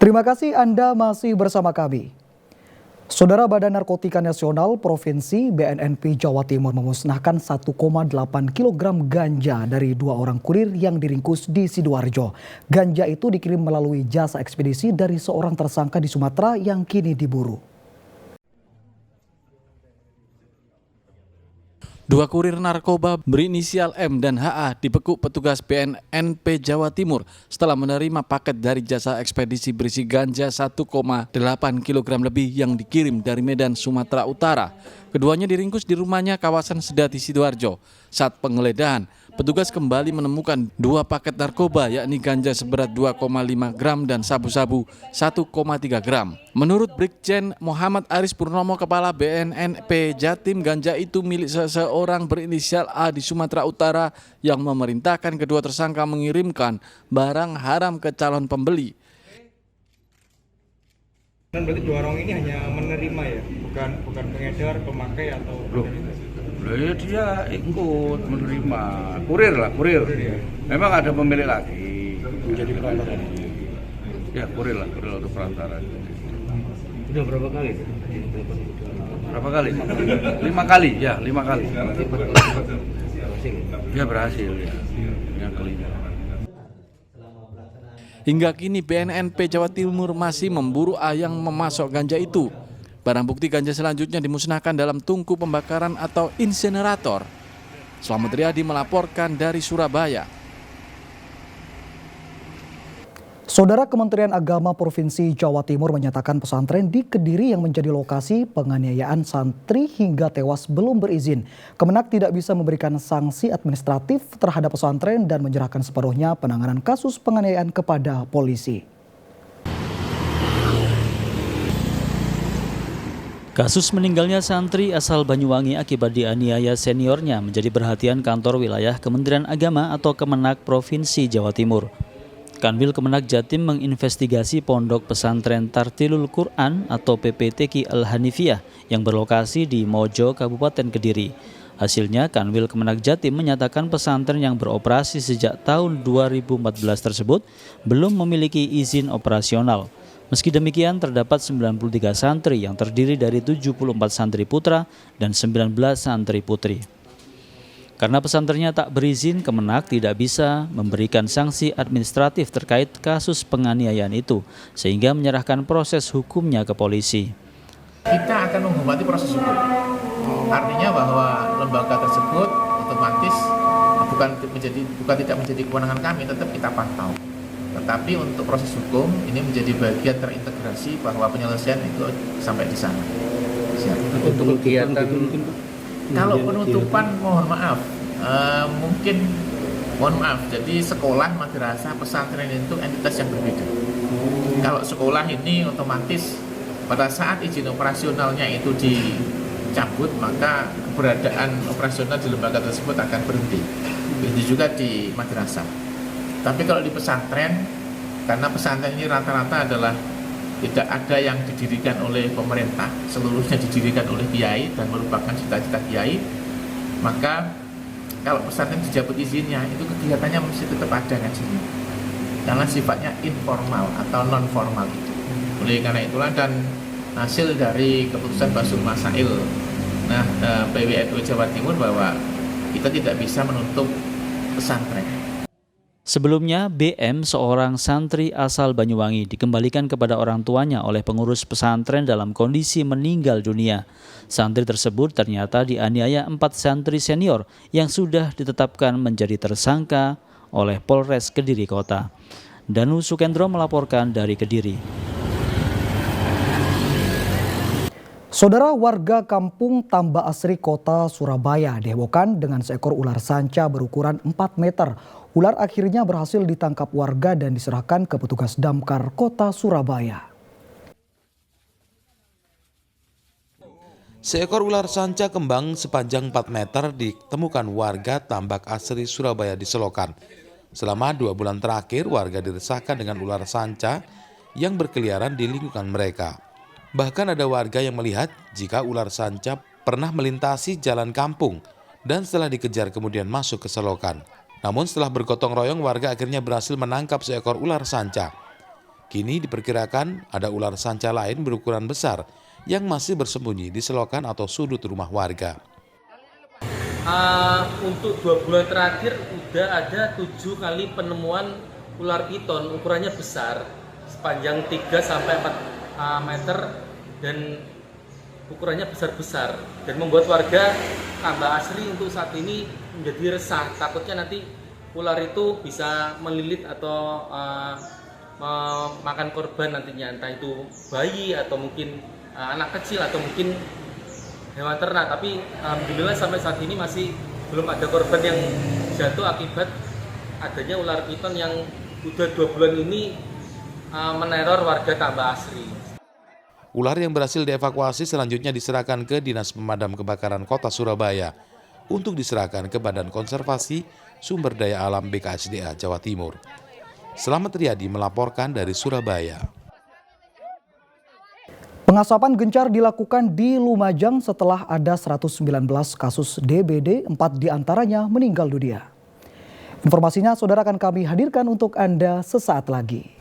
Terima kasih Anda masih bersama kami. Saudara Badan Narkotika Nasional Provinsi BNNP Jawa Timur memusnahkan 1,8 kg ganja dari 2 orang kurir yang diringkus di Sidoarjo. Ganja itu dikirim melalui jasa ekspedisi dari seorang tersangka di Sumatera yang kini diburu. 2 kurir narkoba berinisial M dan HA dibekuk petugas BNNP Jawa Timur setelah menerima paket dari jasa ekspedisi berisi ganja 1,8 kg lebih yang dikirim dari Medan, Sumatera Utara. Keduanya diringkus di rumahnya kawasan Sedati, Sidoarjo. Saat penggeledahan, petugas kembali menemukan 2 paket narkoba yakni ganja seberat 2,5 gram dan sabu-sabu 1,3 gram. Menurut Brigjen Muhammad Aris Purnomo, Kepala BNNP Jatim, ganja itu milik seseorang berinisial A di Sumatera Utara yang memerintahkan kedua tersangka mengirimkan barang haram ke calon pembeli. Dan berarti 2 orang ini hanya menerima ya, bukan pengedar, pemakai atau ya dia ikut menerima, kurir. ya? Memang ada pemilik lagi. Jadi perantara. Ya kurir untuk perantara. Sudah berapa kali? Berapa kali? 5 kali, ya 5 kali. Ya berhasil ya. Yang kelima. Hingga kini BNNP Jawa Timur masih memburu A yang memasok ganja itu. Barang bukti ganja selanjutnya dimusnahkan dalam tungku pembakaran atau insinerator. Slamet Riyadi melaporkan dari Surabaya. Saudara, Kementerian Agama Provinsi Jawa Timur menyatakan pesantren di Kediri yang menjadi lokasi penganiayaan santri hingga tewas belum berizin. Kemenak tidak bisa memberikan sanksi administratif terhadap pesantren dan menyerahkan sepenuhnya penanganan kasus penganiayaan kepada polisi. Kasus meninggalnya santri asal Banyuwangi akibat dianiaya seniornya menjadi perhatian kantor wilayah Kementerian Agama atau Kemenak Provinsi Jawa Timur. Kanwil Kemenak Jatim menginvestigasi pondok pesantren Tartilul Quran atau PPTQ Al-Hanifiyah yang berlokasi di Mojo, Kabupaten Kediri. Hasilnya, Kanwil Kemenak Jatim menyatakan pesantren yang beroperasi sejak tahun 2014 tersebut belum memiliki izin operasional. Meski demikian, terdapat 93 santri yang terdiri dari 74 santri putra dan 19 santri putri. Karena pesantrennya tak berizin, Kemenak tidak bisa memberikan sanksi administratif terkait kasus penganiayaan itu, sehingga menyerahkan proses hukumnya ke polisi. Kita akan menghormati proses hukum. Artinya bahwa lembaga tersebut otomatis bukan tidak menjadi kewenangan kami, tetap kita pantau. Tetapi untuk proses hukum ini menjadi bagian terintegrasi bahwa penyelesaian itu sampai di sana. Siap. Untuk kegiatan Kalau penutupan mohon maaf, mohon maaf. Jadi sekolah, madrasah, pesantren itu entitas yang berbeda. Kalau sekolah ini otomatis pada saat izin operasionalnya itu dicabut, maka keberadaan operasional di lembaga tersebut akan berhenti. Begitu juga di madrasah. Tapi kalau di pesantren, karena pesantren ini rata-rata adalah tidak ada yang didirikan oleh pemerintah, seluruhnya didirikan oleh kiai dan merupakan cita-cita kiai, maka kalau pesantren dicabut izinnya, itu kegiatannya mesti tetap ada ngajinya, karena sifatnya informal atau non formal. Oleh karena itulah dan hasil dari keputusan Basul Masail PWNU Jawa Timur bahwa kita tidak bisa menutup pesantren. Sebelumnya, BM, seorang santri asal Banyuwangi, dikembalikan kepada orang tuanya oleh pengurus pesantren dalam kondisi meninggal dunia. Santri tersebut ternyata dianiaya 4 santri senior yang sudah ditetapkan menjadi tersangka oleh Polres Kediri Kota. Danu Sukendro melaporkan dari Kediri. Saudara, warga kampung Tambak Asri Kota Surabaya dihebohkan dengan seekor ular sanca berukuran 4 meter. Ular akhirnya berhasil ditangkap warga dan diserahkan ke petugas Damkar Kota Surabaya. Seekor ular sanca kembang sepanjang 4 meter ditemukan warga Tambak Asri Surabaya di Selokan. Selama 2 bulan terakhir, warga diresahkan dengan ular sanca yang berkeliaran di lingkungan mereka. Bahkan ada warga yang melihat jika ular sanca pernah melintasi jalan kampung dan setelah dikejar kemudian masuk ke selokan. Namun setelah bergotong royong, warga akhirnya berhasil menangkap seekor ular sanca. Kini diperkirakan ada ular sanca lain berukuran besar yang masih bersembunyi di selokan atau sudut rumah warga. Untuk 2 bulan terakhir udah ada 7 kali penemuan ular piton, ukurannya besar, sepanjang 3-4 meter dan ukurannya besar-besar, dan membuat warga Tambak Asri untuk saat ini menjadi resah, takutnya nanti ular itu bisa melilit atau memakan korban nantinya, entah itu bayi atau mungkin anak kecil atau mungkin hewan ternak. Tapi alhamdulillah sampai saat ini masih belum ada korban yang jatuh akibat adanya ular piton yang udah 2 bulan ini meneror warga Tambak Asri. Ular yang berhasil dievakuasi selanjutnya diserahkan ke Dinas Pemadam Kebakaran Kota Surabaya untuk diserahkan ke Badan Konservasi Sumber Daya Alam BKSDA Jawa Timur. Selamat Riyadi melaporkan dari Surabaya. Pengasapan gencar dilakukan di Lumajang setelah ada 119 kasus DBD, 4 diantaranya meninggal dunia. Informasinya saudara akan kami hadirkan untuk Anda sesaat lagi.